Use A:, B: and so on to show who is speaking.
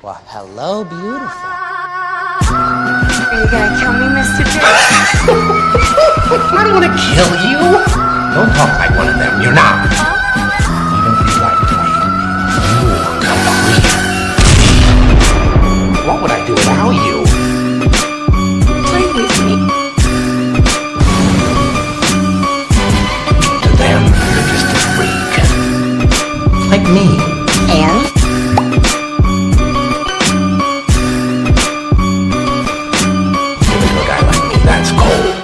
A: Well, hello, beautiful.
B: Are you gonna kill me, Mr. J?
C: I don't want to kill you. Don't talk like one of them. You're not. Even if you liked me, you're complete. What would I do without you?
B: Play with me.
C: To them, you're just a freak. Like me.
B: And?